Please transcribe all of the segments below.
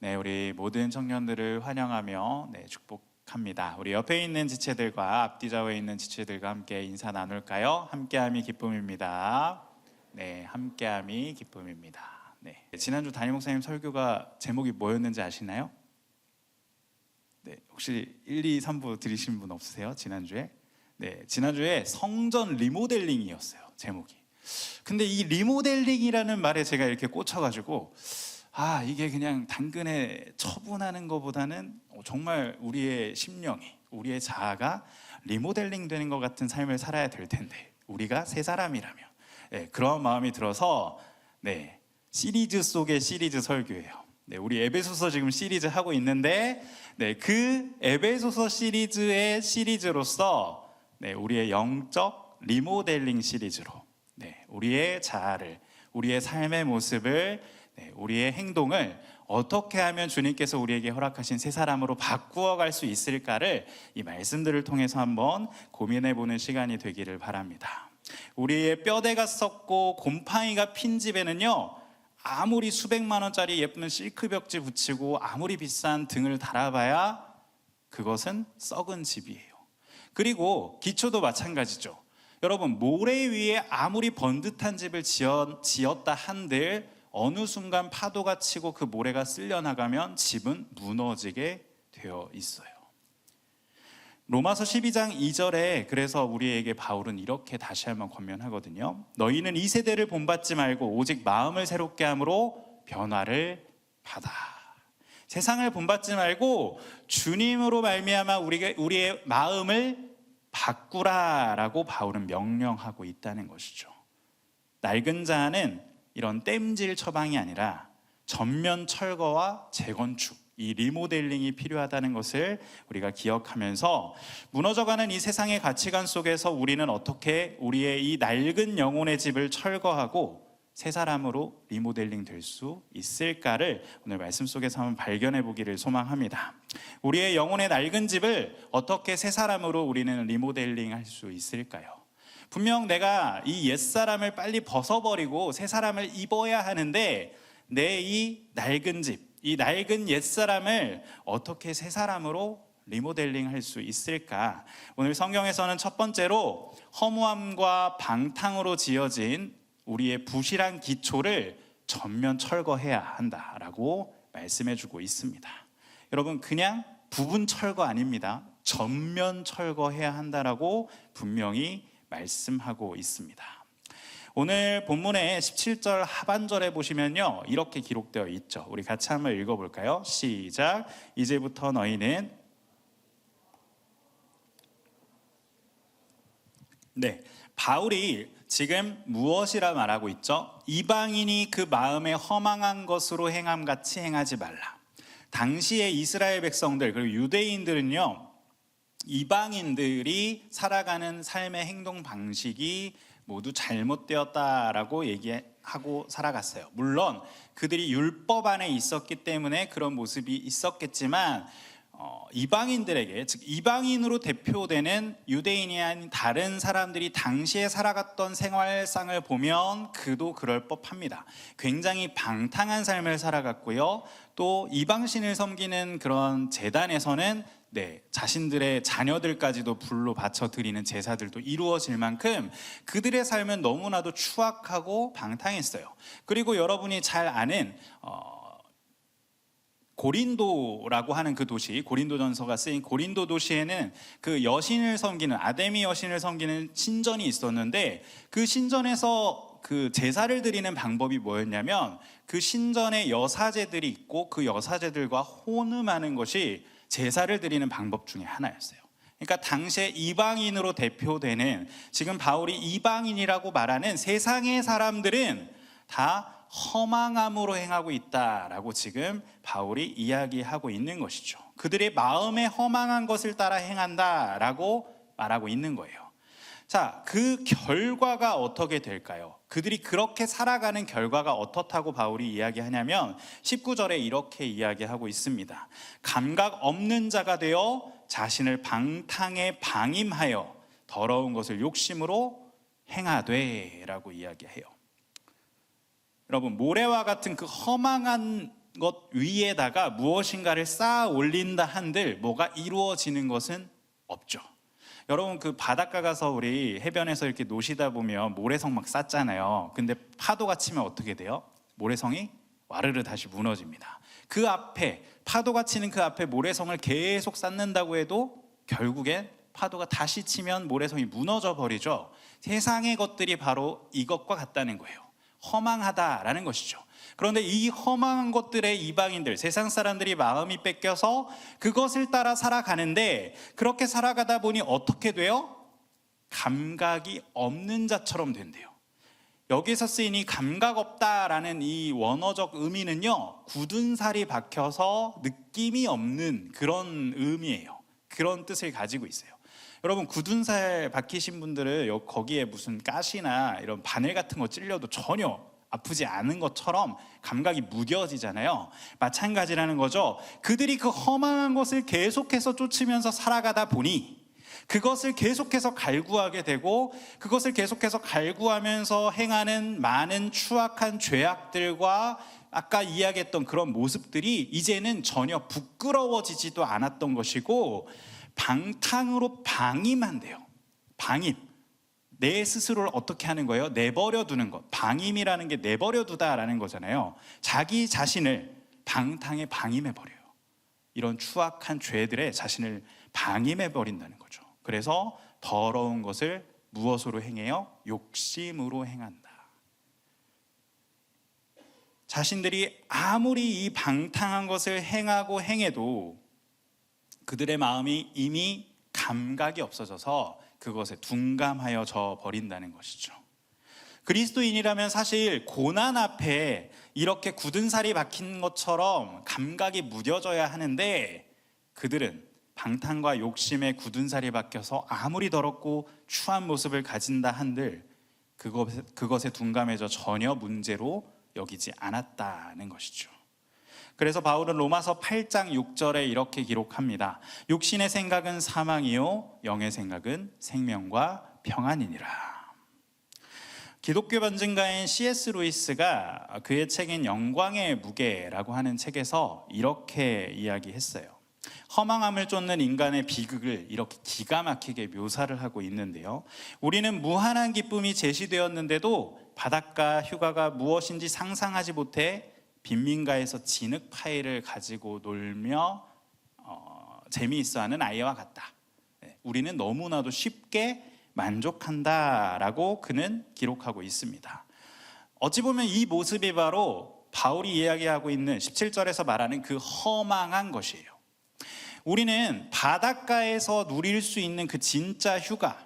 네, 우리 모든 청년들을 환영하며 축복합니다. 우리 옆에 있는 지체들과 앞뒤 좌우에 있는 지체들과 함께 인사 나눌까요? 함께함이 기쁨입니다. 네, 함께함이 기쁨입니다. 네, 지난주 담임 목사님 설교가 제목이 뭐였는지 아시나요? 네, 혹시 1, 2, 3부 들으신 분 없으세요? 지난주에? 네, 지난주에 성전 리모델링이었어요, 제목이. 근데 이 리모델링이라는 말에 제가 이렇게 꽂혀가지고 이게 그냥 당근에 처분하는 것보다는 정말 우리의 심령이, 우리의 자아가 리모델링 되는 것 같은 삶을 살아야 될 텐데, 우리가 새 사람이라면 그런 마음이 들어서 시리즈 속의 시리즈 설교예요. 우리 에베소서 지금 시리즈 하고 있는데 그 에베소서 시리즈의 시리즈로서 우리의 영적 리모델링 시리즈로 우리의 자아를, 우리의 삶의 모습을, 우리의 행동을 어떻게 하면 주님께서 우리에게 허락하신 새 사람으로 바꾸어 갈 수 있을까를 이 말씀들을 통해서 한번 고민해 보는 시간이 되기를 바랍니다. 우리의 뼈대가 썩고 곰팡이가 핀 집에는요, 아무리 수백만 원짜리 예쁜 실크 벽지 붙이고 아무리 비싼 등을 달아봐야 그것은 썩은 집이에요. 그리고 기초도 마찬가지죠. 여러분, 모래 위에 아무리 번듯한 집을 지었다 한들 어느 순간 파도가 치고 그 모래가 쓸려 나가면 집은 무너지게 되어 있어요. 로마서 12장 2절에 그래서 우리에게 바울은 이렇게 다시 한번 권면하거든요. 너희는 이 세대를 본받지 말고 오직 마음을 새롭게 함으로 변화를 받아. 세상을 본받지 말고 주님으로 말미암아 우리의 마음을 바꾸라라고 바울은 명령하고 있다는 것이죠. 낡은 자는 이런 땜질 처방이 아니라 전면 철거와 재건축, 이 리모델링이 필요하다는 것을 우리가 기억하면서 무너져가는 이 세상의 가치관 속에서 우리는 어떻게 우리의 이 낡은 영혼의 집을 철거하고 새 사람으로 리모델링 될 수 있을까를 오늘 말씀 속에서 한번 발견해 보기를 소망합니다. 우리의 영혼의 낡은 집을 어떻게 새 사람으로 우리는 리모델링 할 수 있을까요? 분명 내가 이 옛사람을 빨리 벗어버리고 새 사람을 입어야 하는데 내 이 낡은 집, 이 낡은 옛사람을 어떻게 새 사람으로 리모델링 할 수 있을까? 오늘 성경에서는 첫 번째로 허무함과 방탕으로 지어진 우리의 부실한 기초를 전면 철거해야 한다라고 말씀해주고 있습니다. 여러분, 그냥 부분 철거 아닙니다. 전면 철거해야 한다라고 분명히 말씀하고 있습니다. 오늘 본문의 17절 하반절에 보시면요, 이렇게 기록되어 있죠. 우리 같이 한번 읽어볼까요? 시작. 이제부터 너희는 바울이 지금 무엇이라 말하고 있죠? 이방인이 그 마음에 허망한 것으로 행함같이 행하지 말라. 당시의 이스라엘 백성들 그리고 유대인들은요, 이방인들이 살아가는 삶의 행동 방식이 모두 잘못되었다라고 얘기하고 살아갔어요. 물론 그들이 율법 안에 있었기 때문에 그런 모습이 있었겠지만 이방인들에게, 즉 이방인으로 대표되는 유대인이 아닌 다른 사람들이 당시에 살아갔던 생활상을 보면 그도 그럴 법합니다. 굉장히 방탕한 삶을 살아갔고요, 또 이방신을 섬기는 그런 제단에서는 자신들의 자녀들까지도 불로 바쳐 드리는 제사들도 이루어질 만큼 그들의 삶은 너무나도 추악하고 방탕했어요. 그리고 여러분이 잘 아는 고린도라고 하는 그 도시, 고린도전서가 쓰인 고린도 도시에는 그 여신을 섬기는, 아데미 여신을 섬기는 신전이 있었는데, 그 신전에서 그 제사를 드리는 방법이 뭐였냐면 그 신전에 여사제들이 있고 그 여사제들과 혼음하는 것이 제사를 드리는 방법 중에 하나였어요. 그러니까 당시에 이방인으로 대표되는, 지금 바울이 이방인이라고 말하는 세상의 사람들은 다 허망함으로 행하고 있다라고 지금 바울이 이야기하고 있는 것이죠. 그들의 마음에 허망한 것을 따라 행한다라고 말하고 있는 거예요. 자, 그 결과가 어떻게 될까요? 그들이 그렇게 살아가는 결과가 어떻다고 바울이 이야기하냐면 19절에 이렇게 이야기하고 있습니다. 감각 없는 자가 되어 자신을 방탕에 방임하여 더러운 것을 욕심으로 행하되 라고 이야기해요. 여러분, 모래와 같은 그 허망한 것 위에다가 무엇인가를 쌓아 올린다 한들 뭐가 이루어지는 것은 없죠. 여러분, 그 바닷가 가서 우리 해변에서 이렇게 노시다 보면 모래성 막 쌓잖아요. 근데 파도가 치면 어떻게 돼요? 모래성이 와르르 다시 무너집니다. 그 앞에 파도가 치는 그 앞에 모래성을 계속 쌓는다고 해도 결국엔 파도가 다시 치면 모래성이 무너져 버리죠. 세상의 것들이 바로 이것과 같다는 거예요. 허망하다라는 것이죠. 그런데 이 허망한 것들의 이방인들, 세상 사람들이 마음이 뺏겨서 그것을 따라 살아가는데, 그렇게 살아가다 보니 어떻게 돼요? 감각이 없는 자처럼 된대요. 여기서 쓰인 이 감각 없다라는 이 원어적 의미는요, 굳은 살이 박혀서 느낌이 없는 그런 의미예요. 그런 뜻을 가지고 있어요. 여러분, 굳은 살 박히신 분들은 거기에 무슨 가시나 이런 바늘 같은 거 찔려도 전혀 아프지 않은 것처럼 감각이 무뎌지잖아요. 마찬가지라는 거죠. 그들이 그 허망한 것을 계속해서 쫓으면서 살아가다 보니 그것을 계속해서 갈구하게 되고, 그것을 계속해서 갈구하면서 행하는 많은 추악한 죄악들과 아까 이야기했던 그런 모습들이 이제는 전혀 부끄러워지지도 않았던 것이고, 방탕으로 방임한대요. 방임. 내 스스로를 어떻게 하는 거예요? 내버려 두는 것. 방임이라는 게 내버려 두다라는 거잖아요. 자기 자신을 방탕에 방임해 버려요. 이런 추악한 죄들에 자신을 방임해 버린다는 거죠. 그래서 더러운 것을 무엇으로 행해요? 욕심으로 행한다. 자신들이 아무리 이 방탕한 것을 행하고 행해도 그들의 마음이 이미 감각이 없어져서 그것에 둔감하여져 버린다는 것이죠. 그리스도인이라면 사실 고난 앞에 이렇게 굳은 살이 박힌 것처럼 감각이 무뎌져야 하는데, 그들은 방탕과 욕심에 굳은 살이 박혀서 아무리 더럽고 추한 모습을 가진다 한들 그것에 둔감해져 전혀 문제로 여기지 않았다는 것이죠. 그래서 바울은 로마서 8장 6절에 이렇게 기록합니다. 육신의 생각은 사망이요 영의 생각은 생명과 평안이니라. 기독교 변증가인 C.S. 루이스가 그의 책인 영광의 무게라고 하는 책에서 이렇게 이야기했어요. 허망함을 쫓는 인간의 비극을 이렇게 기가 막히게 묘사를 하고 있는데요, 우리는 무한한 기쁨이 제시되었는데도 바닷가 휴가가 무엇인지 상상하지 못해 빈민가에서 진흙 파이를 가지고 놀며 재미있어하는 아이와 같다. 우리는 너무나도 쉽게 만족한다라고 그는 기록하고 있습니다. 어찌 보면 이 모습이 바로 바울이 이야기하고 있는 17절에서 말하는 그 허망한 것이에요. 우리는 바닷가에서 누릴 수 있는 그 진짜 휴가,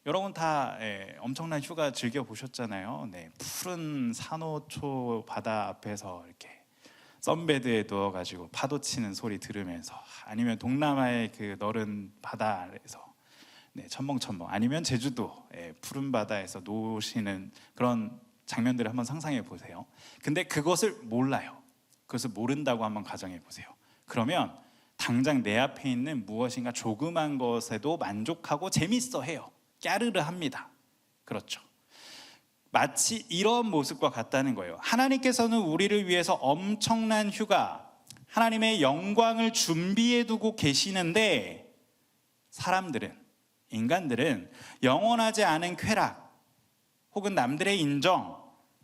여러분 다 엄청난 휴가 즐겨보셨잖아요. 푸른 산호초 바다 앞에서 이렇게 썬베드에 누워가지고 파도 치는 소리 들으면서, 아니면 동남아의 그 너른 바다 아래에서 첨벙첨벙, 아니면 제주도 푸른 바다에서 노시는 그런 장면들을 한번 상상해 보세요. 근데 그것을 몰라요. 그것을 모른다고 한번 가정해 보세요. 그러면 당장 내 앞에 있는 무엇인가 조그만 것에도 만족하고 재밌어 해요. 까르르 합니다. 그렇죠. 마치 이런 모습과 같다는 거예요. 하나님께서는 우리를 위해서 엄청난 휴가, 하나님의 영광을 준비해 두고 계시는데, 사람들은, 인간들은 영원하지 않은 쾌락 혹은 남들의 인정,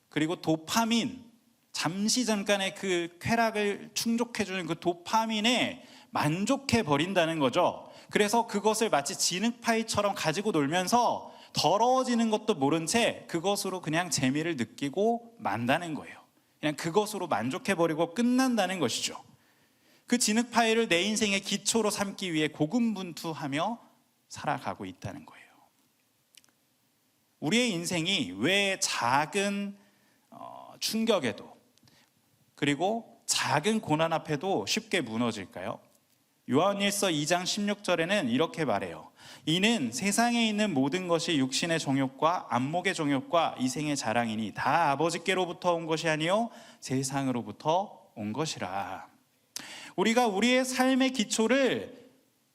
그리고 도파민, 잠시 잠깐의 그 쾌락을 충족해주는 그 도파민에 만족해 버린다는 거죠. 그래서 그것을 마치 진흙파이처럼 가지고 놀면서 더러워지는 것도 모른 채 그것으로 그냥 재미를 느끼고 만다는 거예요. 그냥 그것으로 만족해 버리고 끝난다는 것이죠. 그 진흙파이를 내 인생의 기초로 삼기 위해 고군분투하며 살아가고 있다는 거예요. 우리의 인생이 왜 작은 충격에도, 그리고 작은 고난 앞에도 쉽게 무너질까요? 요한일서 2장 16절에는 이렇게 말해요. 이는 세상에 있는 모든 것이 육신의 정욕과 안목의 정욕과 이생의 자랑이니 다 아버지께로부터 온 것이 아니요 세상으로부터 온 것이라. 우리가 우리의 삶의 기초를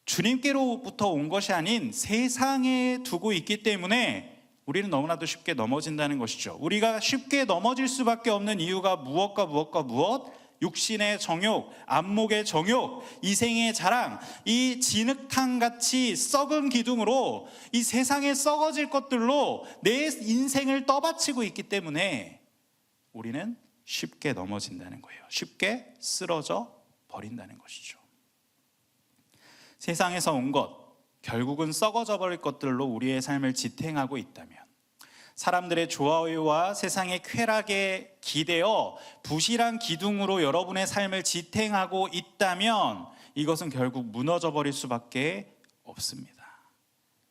주님께로부터 온 것이 아닌 세상에 두고 있기 때문에 우리는 너무나도 쉽게 넘어진다는 것이죠. 우리가 쉽게 넘어질 수밖에 없는 이유가 무엇과 무엇과 무엇? 육신의 정욕, 안목의 정욕, 이생의 자랑, 이 진흙탕같이 썩은 기둥으로 이 세상에 썩어질 것들로 내 인생을 떠받치고 있기 때문에 우리는 쉽게 넘어진다는 거예요. 쉽게 쓰러져 버린다는 것이죠. 세상에서 온 것, 결국은 썩어져 버릴 것들로 우리의 삶을 지탱하고 있다면, 사람들의 좋아요와 세상의 쾌락에 기대어 부실한 기둥으로 여러분의 삶을 지탱하고 있다면 이것은 결국 무너져 버릴 수밖에 없습니다.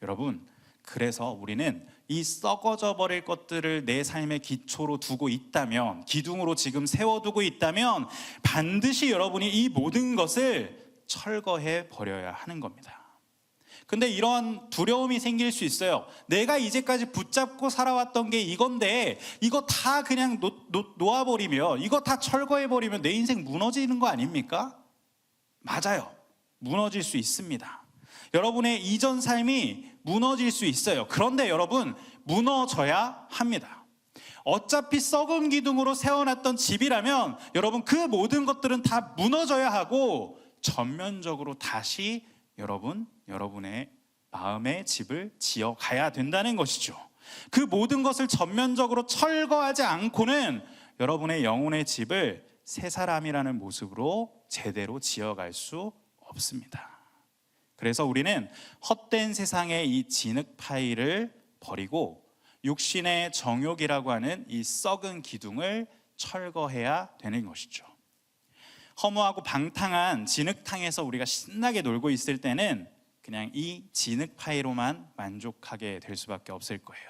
여러분, 그래서 우리는 이 썩어져 버릴 것들을 내 삶의 기초로 두고 있다면, 기둥으로 지금 세워두고 있다면 반드시 여러분이 이 모든 것을 철거해 버려야 하는 겁니다. 근데 이런 두려움이 생길 수 있어요. 내가 이제까지 붙잡고 살아왔던 게 이건데 이거 다 그냥 놓아버리면, 이거 다 철거해버리면 내 인생 무너지는 거 아닙니까? 맞아요. 무너질 수 있습니다. 여러분의 이전 삶이 무너질 수 있어요. 그런데 여러분, 무너져야 합니다. 어차피 썩은 기둥으로 세워놨던 집이라면 여러분, 그 모든 것들은 다 무너져야 하고 전면적으로 다시 여러분의 마음의 집을 지어가야 된다는 것이죠. 그 모든 것을 전면적으로 철거하지 않고는 여러분의 영혼의 집을 새 사람이라는 모습으로 제대로 지어갈 수 없습니다. 그래서 우리는 헛된 세상의 이 진흙 파이를 버리고 육신의 정욕이라고 하는 이 썩은 기둥을 철거해야 되는 것이죠. 허무하고 방탕한 진흙탕에서 우리가 신나게 놀고 있을 때는 그냥 이 진흙 파이로만 만족하게 될 수밖에 없을 거예요.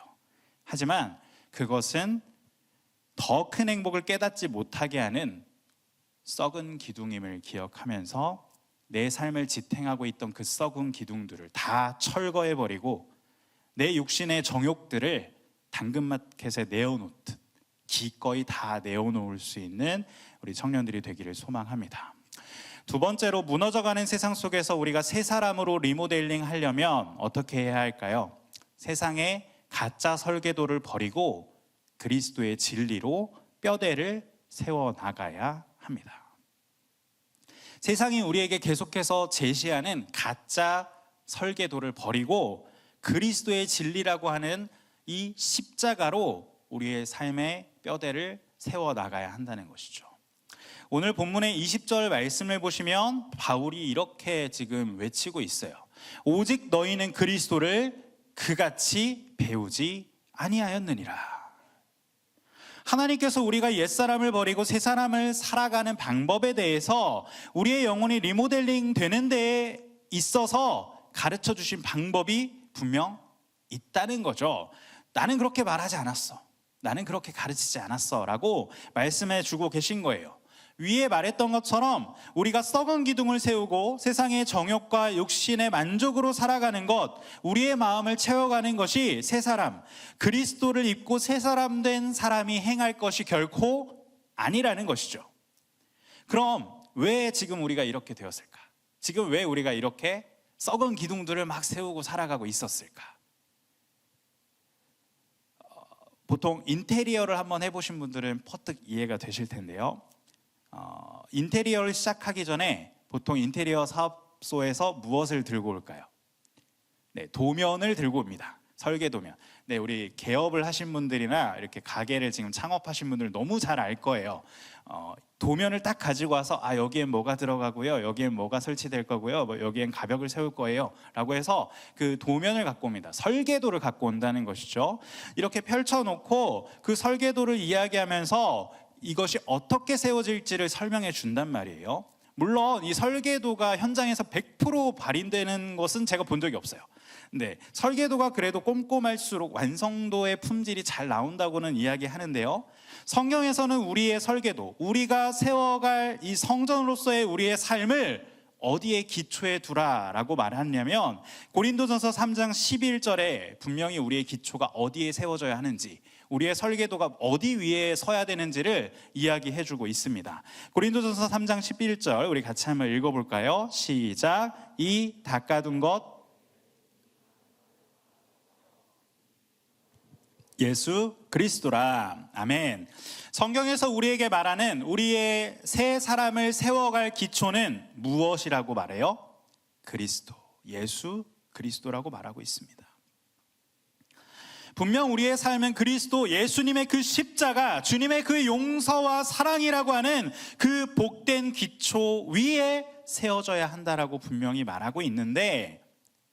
하지만 그것은 더 큰 행복을 깨닫지 못하게 하는 썩은 기둥임을 기억하면서 내 삶을 지탱하고 있던 그 썩은 기둥들을 다 철거해버리고 내 육신의 정욕들을 당근마켓에 내어놓듯 기꺼이 다 내어놓을 수 있는 우리 청년들이 되기를 소망합니다. 두 번째로, 무너져가는 세상 속에서 우리가 새 사람으로 리모델링 하려면 어떻게 해야 할까요? 세상의 가짜 설계도를 버리고 그리스도의 진리로 뼈대를 세워나가야 합니다. 세상이 우리에게 계속해서 제시하는 가짜 설계도를 버리고 그리스도의 진리라고 하는 이 십자가로 우리의 삶의 뼈대를 세워나가야 한다는 것이죠. 오늘 본문의 20절 말씀을 보시면 바울이 이렇게 지금 외치고 있어요. 오직 너희는 그리스도를 그같이 배우지 아니하였느니라. 하나님께서 우리가 옛사람을 버리고 새사람을 살아가는 방법에 대해서 우리의 영혼이 리모델링 되는 데에 있어서 가르쳐 주신 방법이 분명 있다는 거죠. 나는 그렇게 말하지 않았어, 나는 그렇게 가르치지 않았어 라고 말씀해 주고 계신 거예요. 위에 말했던 것처럼 우리가 썩은 기둥을 세우고 세상의 정욕과 육신의 만족으로 살아가는 것, 우리의 마음을 채워가는 것이 새 사람, 그리스도를 입고 새 사람 된 사람이 행할 것이 결코 아니라는 것이죠. 그럼 왜 지금 우리가 이렇게 되었을까? 지금 왜 우리가 이렇게 썩은 기둥들을 막 세우고 살아가고 있었을까? 보통 인테리어를 한번 해보신 분들은 퍼뜩 이해가 되실 텐데요. 인테리어를 시작하기 전에 보통 인테리어 사업소에서 무엇을 들고 올까요? 네, 도면을 들고 옵니다. 설계 도면. 네, 우리 개업을 하신 분들이나 이렇게 가게를 지금 창업하신 분들 너무 잘 알 거예요. 도면을 딱 가지고 와서 여기엔 뭐가 들어가고요, 여기엔 뭐가 설치될 거고요, 여기엔 가벽을 세울 거예요 라고 해서 그 도면을 갖고 옵니다. 설계도를 갖고 온다는 것이죠. 이렇게 펼쳐놓고 그 설계도를 이야기하면서 이것이 어떻게 세워질지를 설명해 준단 말이에요. 물론 이 설계도가 현장에서 100% 발휘되는 것은 제가 본 적이 없어요. 네, 설계도가 그래도 꼼꼼할수록 완성도의 품질이 잘 나온다고는 이야기하는데요. 성경에서는 우리의 설계도, 우리가 세워갈 이 성전으로서의 우리의 삶을 어디에 기초에 두라라고 말하냐면 고린도전서 3장 11절에 분명히 우리의 기초가 어디에 세워져야 하는지, 우리의 설계도가 어디 위에 서야 되는지를 이야기해주고 있습니다. 고린도전서 3장 11절 우리 같이 한번 읽어볼까요? 시작. 이 닦아둔 것, 예수 그리스도라. 아멘. 성경에서 우리에게 말하는 우리의 새 사람을 세워갈 기초는 무엇이라고 말해요? 그리스도, 예수 그리스도라고 말하고 있습니다. 분명 우리의 삶은 그리스도 예수님의 그 십자가, 주님의 그 용서와 사랑이라고 하는 그 복된 기초 위에 세워져야 한다라고 분명히 말하고 있는데,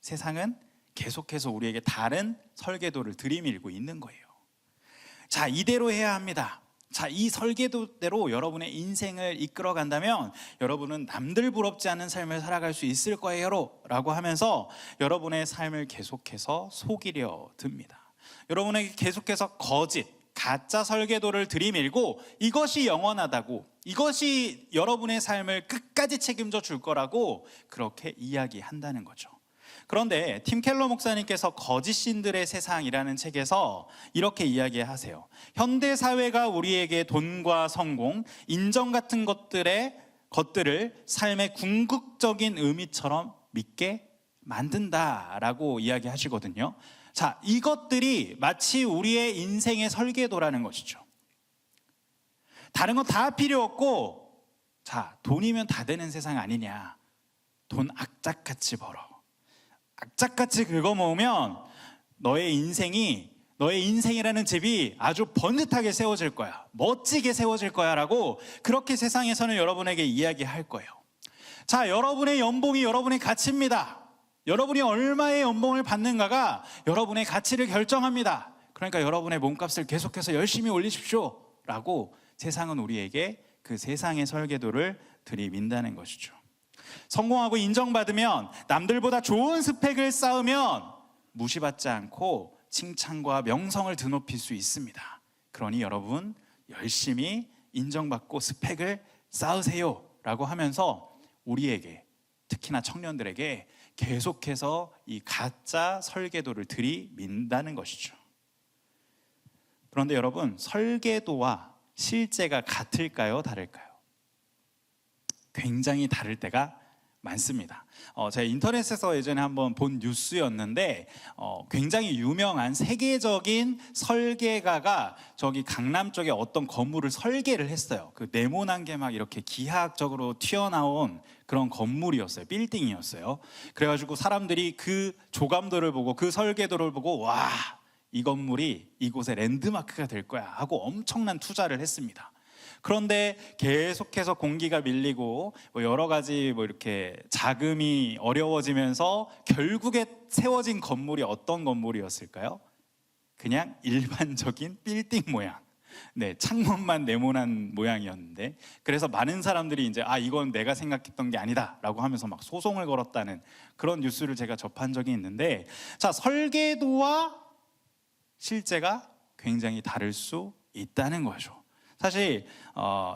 세상은 계속해서 우리에게 다른 설계도를 들이밀고 있는 거예요. 자, 이대로 해야 합니다. 자, 이 설계도대로 여러분의 인생을 이끌어 간다면 여러분은 남들 부럽지 않은 삶을 살아갈 수 있을 거예요 라고 하면서 여러분의 삶을 계속해서 속이려 듭니다. 여러분에게 계속해서 거짓, 가짜 설계도를 들이밀고 이것이 영원하다고, 이것이 여러분의 삶을 끝까지 책임져 줄 거라고 그렇게 이야기한다는 거죠. 그런데 팀 켈러 목사님께서 거짓 신들의 세상이라는 책에서 이렇게 이야기하세요. 현대 사회가 우리에게 돈과 성공, 인정 같은 것들을 삶의 궁극적인 의미처럼 믿게 만든다라고 이야기하시거든요. 자, 이것들이 마치 우리의 인생의 설계도라는 것이죠. 다른 건 다 필요 없고, 자, 돈이면 다 되는 세상 아니냐. 돈 악착같이 벌어. 악착같이 긁어 모으면 너의 인생이라는 집이 아주 번듯하게 세워질 거야. 멋지게 세워질 거야 라고 그렇게 세상에서는 여러분에게 이야기할 거예요. 자, 여러분의 연봉이 여러분의 가치입니다. 여러분이 얼마의 연봉을 받는가가 여러분의 가치를 결정합니다. 그러니까 여러분의 몸값을 계속해서 열심히 올리십시오 라고 세상은 우리에게 그 세상의 설계도를 들이민다는 것이죠. 성공하고 인정받으면, 남들보다 좋은 스펙을 쌓으면 무시받지 않고 칭찬과 명성을 드높일 수 있습니다. 그러니 여러분 열심히 인정받고 스펙을 쌓으세요 라고 하면서 우리에게, 특히나 청년들에게 계속해서 이 가짜 설계도를 들이민다는 것이죠. 그런데 여러분, 설계도와 실제가 같을까요? 다를까요? 굉장히 다를 때가 많습니다. 제가 인터넷에서 예전에 한번 본 뉴스였는데 굉장히 유명한 세계적인 설계가가 저기 강남 쪽에 어떤 건물을 설계를 했어요. 그 네모난 게 막 이렇게 기하학적으로 튀어나온 그런 건물이었어요. 빌딩이었어요. 그래가지고 사람들이 그 조감도를 보고, 그 설계도를 보고, 와, 이 건물이 이곳의 랜드마크가 될 거야 하고 엄청난 투자를 했습니다. 그런데 계속해서 공기가 밀리고 여러 가지 이렇게 자금이 어려워지면서 결국에 세워진 건물이 어떤 건물이었을까요? 그냥 일반적인 빌딩 모양, 창문만 네모난 모양이었는데, 그래서 많은 사람들이 이제 이건 내가 생각했던 게 아니다 라고 하면서 막 소송을 걸었다는 그런 뉴스를 제가 접한 적이 있는데, 자, 설계도와 실제가 굉장히 다를 수 있다는 거죠. 사실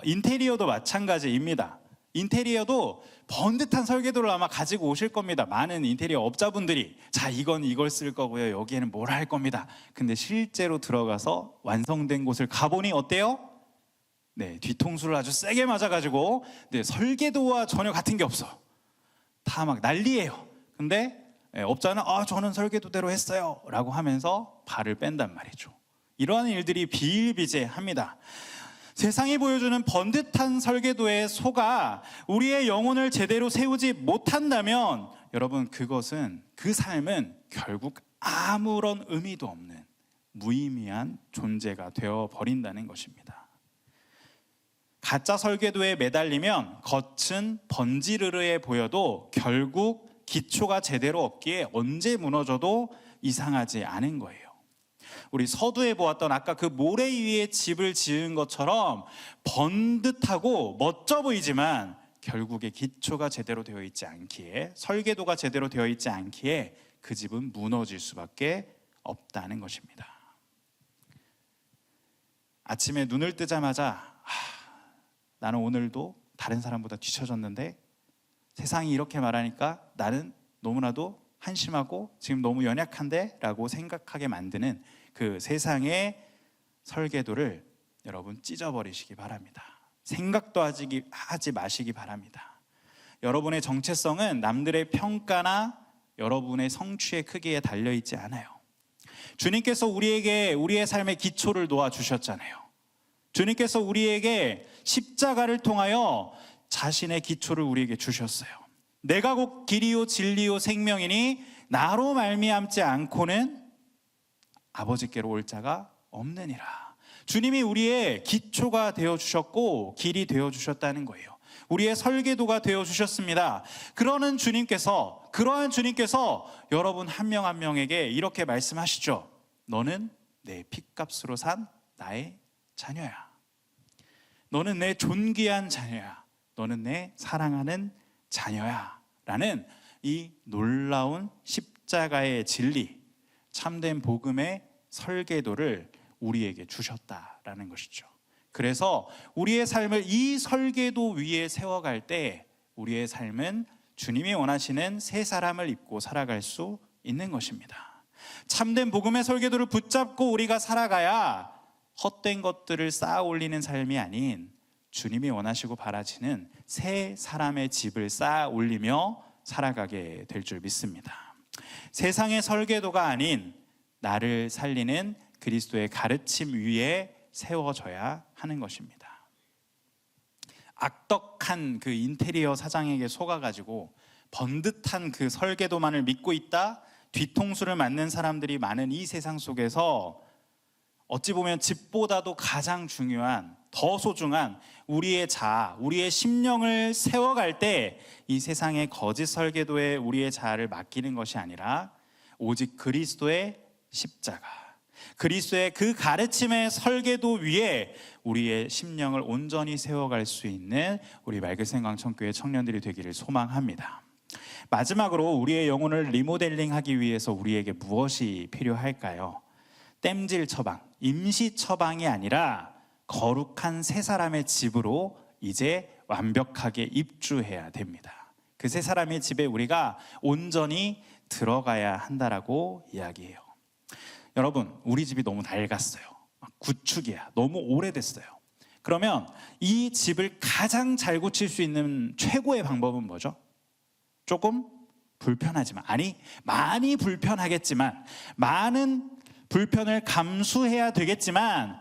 인테리어도 마찬가지입니다. 인테리어도 번듯한 설계도를 아마 가지고 오실 겁니다. 많은 인테리어 업자분들이, 자, 이건 이걸 쓸 거고요, 여기에는 뭘 할 겁니다. 근데 실제로 들어가서 완성된 곳을 가보니 어때요? 뒤통수를 아주 세게 맞아가지고 설계도와 전혀 같은 게 없어. 다 막 난리예요. 근데 업자는 저는 설계도대로 했어요 라고 하면서 발을 뺀단 말이죠. 이러한 일들이 비일비재합니다. 세상이 보여주는 번듯한 설계도에 속아 우리의 영혼을 제대로 세우지 못한다면 여러분, 그 삶은 결국 아무런 의미도 없는 무의미한 존재가 되어버린다는 것입니다. 가짜 설계도에 매달리면 겉은 번지르르해 보여도 결국 기초가 제대로 없기에 언제 무너져도 이상하지 않은 거예요. 우리 서두에 보았던 아까 그 모래 위에 집을 지은 것처럼 번듯하고 멋져 보이지만 결국에 기초가 제대로 되어 있지 않기에, 설계도가 제대로 되어 있지 않기에 그 집은 무너질 수밖에 없다는 것입니다. 아침에 눈을 뜨자마자 나는 오늘도 다른 사람보다 뒤처졌는데, 세상이 이렇게 말하니까 나는 너무나도 한심하고 지금 너무 연약한데 라고 생각하게 만드는 그 세상의 설계도를 여러분 찢어버리시기 바랍니다. 생각도 하지 마시기 바랍니다. 여러분의 정체성은 남들의 평가나 여러분의 성취의 크기에 달려있지 않아요. 주님께서 우리에게 우리의 삶의 기초를 놓아주셨잖아요. 주님께서 우리에게 십자가를 통하여 자신의 기초를 우리에게 주셨어요. 내가 곧 길이요 진리요 생명이니 나로 말미암지 않고는 아버지께로 올 자가 없느니라. 주님이 우리의 기초가 되어주셨고 길이 되어주셨다는 거예요. 우리의 설계도가 되어주셨습니다. 그러한 주님께서 여러분 한 명 한 명에게 이렇게 말씀하시죠. 너는 내 핏값으로 산 나의 자녀야. 너는 내 존귀한 자녀야. 너는 내 사랑하는 자녀야. 라는 이 놀라운 십자가의 진리, 참된 복음의 설계도를 우리에게 주셨다라는 것이죠. 그래서 우리의 삶을 이 설계도 위에 세워갈 때 우리의 삶은 주님이 원하시는 새 사람을 입고 살아갈 수 있는 것입니다. 참된 복음의 설계도를 붙잡고 우리가 살아가야 헛된 것들을 쌓아 올리는 삶이 아닌 주님이 원하시고 바라시는 새 사람의 집을 쌓아 올리며 살아가게 될 줄 믿습니다. 세상의 설계도가 아닌 나를 살리는 그리스도의 가르침 위에 세워져야 하는 것입니다. 악덕한 그 인테리어 사장에게 속아가지고 번듯한 그 설계도만을 믿고 있다 뒤통수를 맞는 사람들이 많은 이 세상 속에서 어찌 보면 집보다도 가장 중요한, 더 소중한 우리의 자아, 우리의 심령을 세워갈 때 이 세상의 거짓 설계도에 우리의 자아를 맡기는 것이 아니라 오직 그리스도의 십자가, 그리스도의 그 가르침의 설계도 위에 우리의 심령을 온전히 세워갈 수 있는 우리 맑으생광천교회 청년들이 되기를 소망합니다. 마지막으로 우리의 영혼을 리모델링하기 위해서 우리에게 무엇이 필요할까요? 땜질 처방, 임시 처방이 아니라 거룩한 새 사람의 집으로 이제 완벽하게 입주해야 됩니다. 그 새 사람의 집에 우리가 온전히 들어가야 한다라고 이야기해요. 여러분, 우리 집이 너무 낡았어요. 구축이야. 너무 오래됐어요. 그러면 이 집을 가장 잘 고칠 수 있는 최고의 방법은 뭐죠? 조금 불편하지만, 아니 많이 불편하겠지만, 많은 불편을 감수해야 되겠지만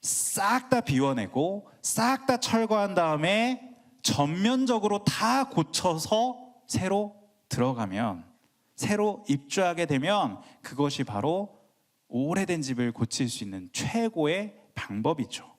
싹 다 비워내고 싹 다 철거한 다음에 전면적으로 다 고쳐서 새로 들어가면, 새로 입주하게 되면 그것이 바로 오래된 집을 고칠 수 있는 최고의 방법이죠.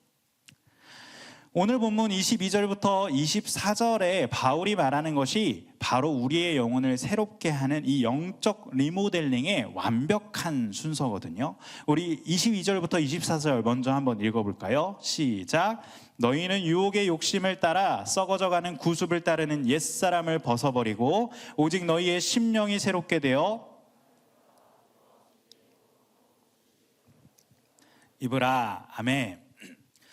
오늘 본문 22절부터 24절에 바울이 말하는 것이 바로 우리의 영혼을 새롭게 하는 이 영적 리모델링의 완벽한 순서거든요. 우리 22절부터 24절 먼저 한번 읽어볼까요? 시작. 너희는 유혹의 욕심을 따라 썩어져가는 구습을 따르는 옛사람을 벗어버리고 오직 너희의 심령이 새롭게 되어 입으라. 아멘.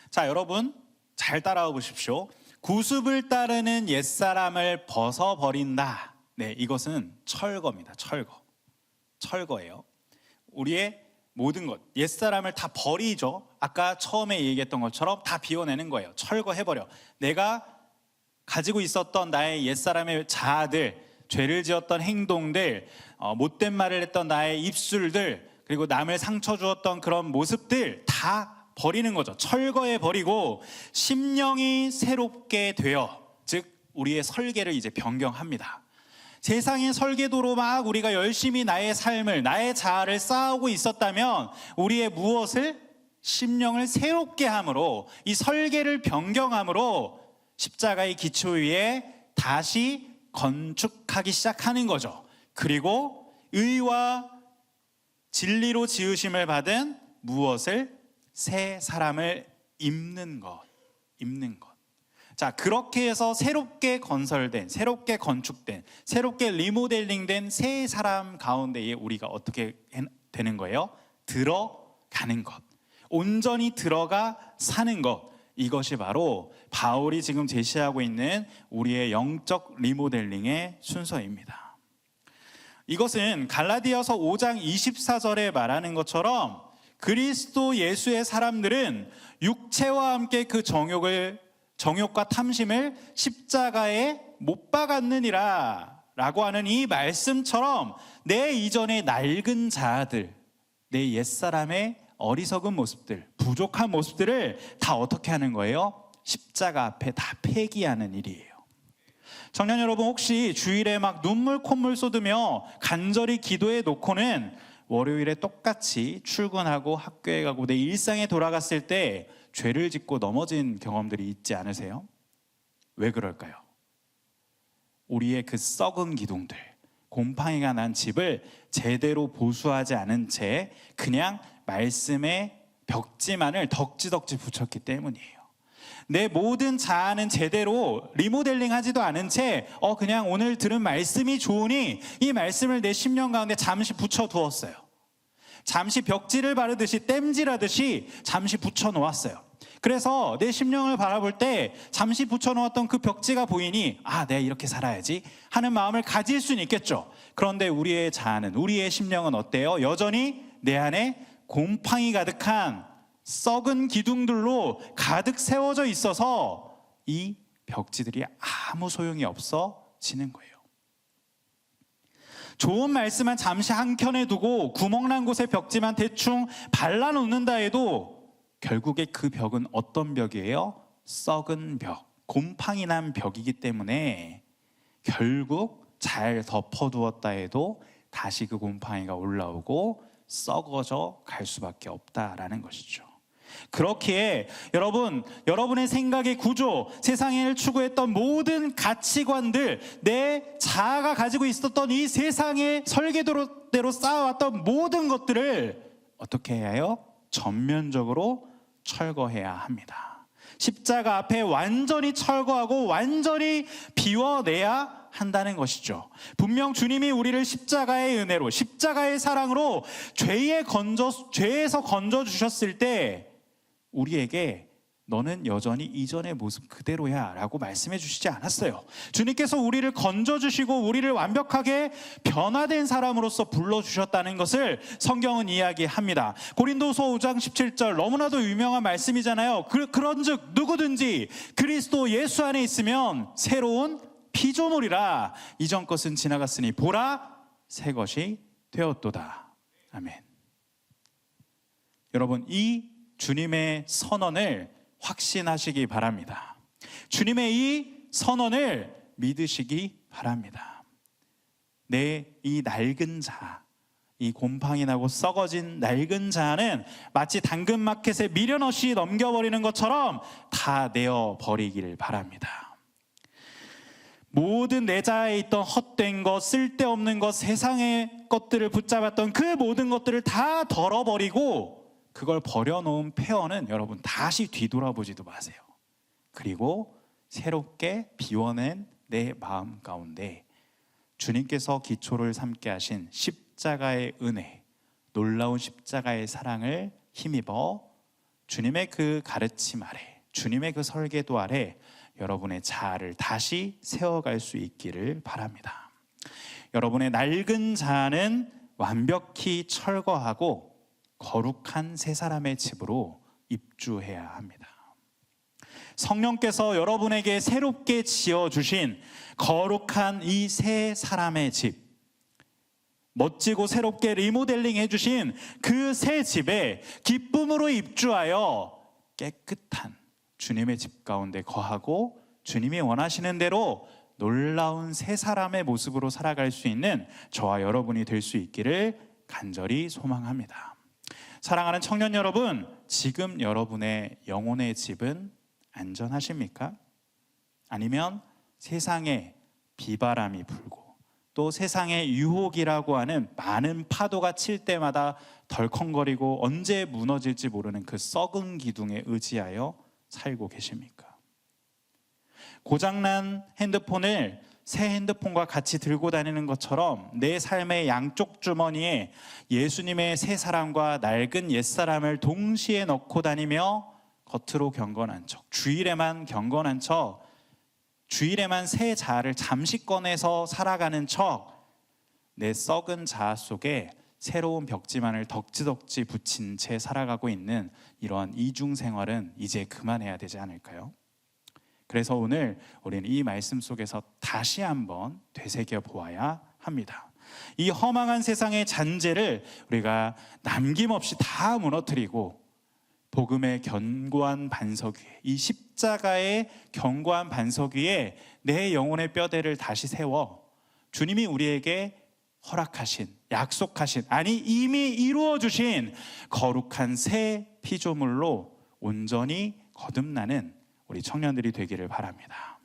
자, 여러분 잘 따라와 보십시오. 구습을 따르는 옛사람을 벗어버린다. 네, 이것은 철거입니다. 철거예요. 우리의 모든 것, 옛사람을 다 버리죠. 아까 처음에 얘기했던 것처럼 다 비워내는 거예요. 철거해버려. 내가 가지고 있었던 나의 옛사람의 자아들, 죄를 지었던 행동들, 못된 말을 했던 나의 입술들, 그리고 남을 상처 주었던 그런 모습들 다 버리는 거죠. 철거해 버리고 심령이 새롭게 되어, 즉 우리의 설계를 이제 변경합니다. 세상의 설계도로 막 우리가 열심히 나의 삶을, 나의 자아를 쌓아오고 있었다면 우리의 무엇을? 심령을 새롭게 함으로, 이 설계를 변경함으로 십자가의 기초 위에 다시 건축하기 시작하는 거죠. 그리고 의와 진리로 지으심을 받은 무엇을? 새 사람을 입는 것. 자, 그렇게 해서 새롭게 건설된, 새롭게 건축된, 새롭게 리모델링된 새 사람 가운데에 우리가 어떻게 되는 거예요? 들어가는 것. 온전히 들어가 사는 것. 이것이 바로 바울이 지금 제시하고 있는 우리의 영적 리모델링의 순서입니다. 이것은 갈라디아서 5장 24절에 말하는 것처럼 그리스도 예수의 사람들은 육체와 함께 그 정욕과 탐심을 십자가에 못 박았느니라 라고 하는 이 말씀처럼 내 이전의 낡은 자아들, 내 옛사람의 어리석은 모습들, 부족한 모습들을 다 어떻게 하는 거예요? 십자가 앞에 다 폐기하는 일이에요. 청년 여러분, 혹시 주일에 막 눈물 콧물 쏟으며 간절히 기도해 놓고는 월요일에 똑같이 출근하고 학교에 가고 내 일상에 돌아갔을 때 죄를 짓고 넘어진 경험들이 있지 않으세요? 왜 그럴까요? 우리의 그 썩은 기둥들, 곰팡이가 난 집을 제대로 보수하지 않은 채 그냥 말씀의 벽지만을 덕지덕지 붙였기 때문이에요. 내 모든 자아는 제대로 리모델링 하지도 않은 채 그냥 오늘 들은 말씀이 좋으니 이 말씀을 내 심령 가운데 잠시 붙여두었어요. 잠시 벽지를 바르듯이 땜질하듯이 잠시 붙여놓았어요. 그래서 내 심령을 바라볼 때 잠시 붙여놓았던 그 벽지가 보이니 내가 이렇게 살아야지 하는 마음을 가질 수는 있겠죠. 그런데 우리의 자아는, 우리의 심령은 어때요? 여전히 내 안에 곰팡이 가득한 썩은 기둥들로 가득 세워져 있어서 이 벽지들이 아무 소용이 없어지는 거예요. 좋은 말씀은 잠시 한켠에 두고 구멍난 곳에 벽지만 대충 발라놓는다 해도 결국에 그 벽은 어떤 벽이에요? 썩은 벽, 곰팡이 난 벽이기 때문에 결국 잘 덮어두었다 해도 다시 그 곰팡이가 올라오고 썩어져 갈 수밖에 없다라는 것이죠. 그렇기에 여러분의 생각의 구조, 세상을 추구했던 모든 가치관들, 내 자아가 가지고 있었던 이 세상의 설계도대로 쌓아왔던 모든 것들을 어떻게 해야 해요? 전면적으로 철거해야 합니다. 십자가 앞에 완전히 철거하고 완전히 비워내야 한다는 것이죠. 분명 주님이 우리를 십자가의 은혜로, 십자가의 사랑으로 죄에서 건져 주셨을 때 우리에게 너는 여전히 이전의 모습 그대로야 라고 말씀해 주시지 않았어요. 주님께서 우리를 건져주시고 우리를 완벽하게 변화된 사람으로서 불러주셨다는 것을 성경은 이야기합니다. 고린도서 5장 17절 너무나도 유명한 말씀이잖아요. 그런즉 누구든지 그리스도 예수 안에 있으면 새로운 피조물이라, 이전 것은 지나갔으니 보라 새 것이 되었도다. 아멘. 여러분, 이 주님의 선언을 확신하시기 바랍니다. 주님의 이 선언을 믿으시기 바랍니다. 내 이 낡은 자아, 이 곰팡이 나고 썩어진 낡은 자아는 마치 당근마켓에 미련 없이 넘겨버리는 것처럼 다 내어버리기를 바랍니다. 모든 내 자아에 있던 헛된 것, 쓸데없는 것, 세상의 것들을 붙잡았던 그 모든 것들을 다 덜어버리고 그걸 버려놓은 폐허는 여러분 다시 뒤돌아보지도 마세요. 그리고 새롭게 비워낸 내 마음 가운데 주님께서 기초를 삼게 하신 십자가의 은혜, 놀라운 십자가의 사랑을 힘입어 주님의 그 가르침 아래, 주님의 그 설계도 아래 여러분의 자아를 다시 세워갈 수 있기를 바랍니다. 여러분의 낡은 자아는 완벽히 철거하고 거룩한 새 사람의 집으로 입주해야 합니다. 성령께서 여러분에게 새롭게 지어주신 거룩한 이 새 사람의 집, 멋지고 새롭게 리모델링 해주신 그 새 집에 기쁨으로 입주하여 깨끗한 주님의 집 가운데 거하고 주님이 원하시는 대로 놀라운 새 사람의 모습으로 살아갈 수 있는 저와 여러분이 될 수 있기를 간절히 소망합니다. 사랑하는 청년 여러분, 지금 여러분의 영혼의 집은 안전하십니까? 아니면 세상에 비바람이 불고 또 세상의 유혹이라고 하는 많은 파도가 칠 때마다 덜컹거리고 언제 무너질지 모르는 그 썩은 기둥에 의지하여 살고 계십니까? 고장난 핸드폰을 새 핸드폰과 같이 들고 다니는 것처럼 내 삶의 양쪽 주머니에 예수님의 새 사람과 낡은 옛사람을 동시에 넣고 다니며 겉으로 경건한 척, 주일에만 경건한 척, 주일에만 새 자아를 잠시 꺼내서 살아가는 척, 내 썩은 자아 속에 새로운 벽지만을 덕지덕지 붙인 채 살아가고 있는 이러한 이중 생활은 이제 그만해야 되지 않을까요? 그래서 오늘 우리는 이 말씀 속에서 다시 한번 되새겨 보아야 합니다. 이 허망한 세상의 잔재를 우리가 남김없이 다 무너뜨리고 복음의 견고한 반석 위에, 이 십자가의 견고한 반석 위에 내 영혼의 뼈대를 다시 세워 주님이 우리에게 허락하신, 약속하신, 아니 이미 이루어 주신 거룩한 새 피조물로 온전히 거듭나는 우리 청년들이 되기를 바랍니다.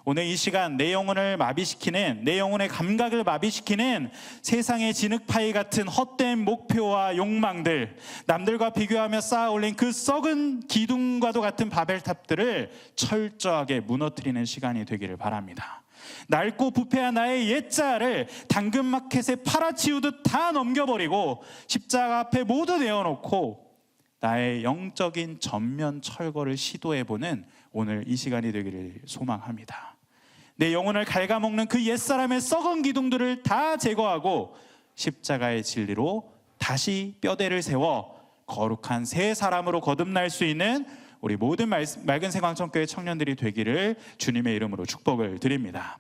오늘 이 시간 내 영혼을 마비시키는, 내 영혼의 감각을 마비시키는 세상의 진흙파이 같은 헛된 목표와 욕망들, 남들과 비교하며 쌓아 올린 그 썩은 기둥과도 같은 바벨탑들을 철저하게 무너뜨리는 시간이 되기를 바랍니다. 낡고 부패한 나의 옛자를 당근마켓에 팔아치우듯 다 넘겨버리고 십자가 앞에 모두 내어놓고 나의 영적인 전면 철거를 시도해보는 오늘 이 시간이 되기를 소망합니다. 내 영혼을 갉아먹는 그 옛사람의 썩은 기둥들을 다 제거하고 십자가의 진리로 다시 뼈대를 세워 거룩한 새 사람으로 거듭날 수 있는 우리 모든 맑은 생광천교회 청년들이 되기를 주님의 이름으로 축복을 드립니다.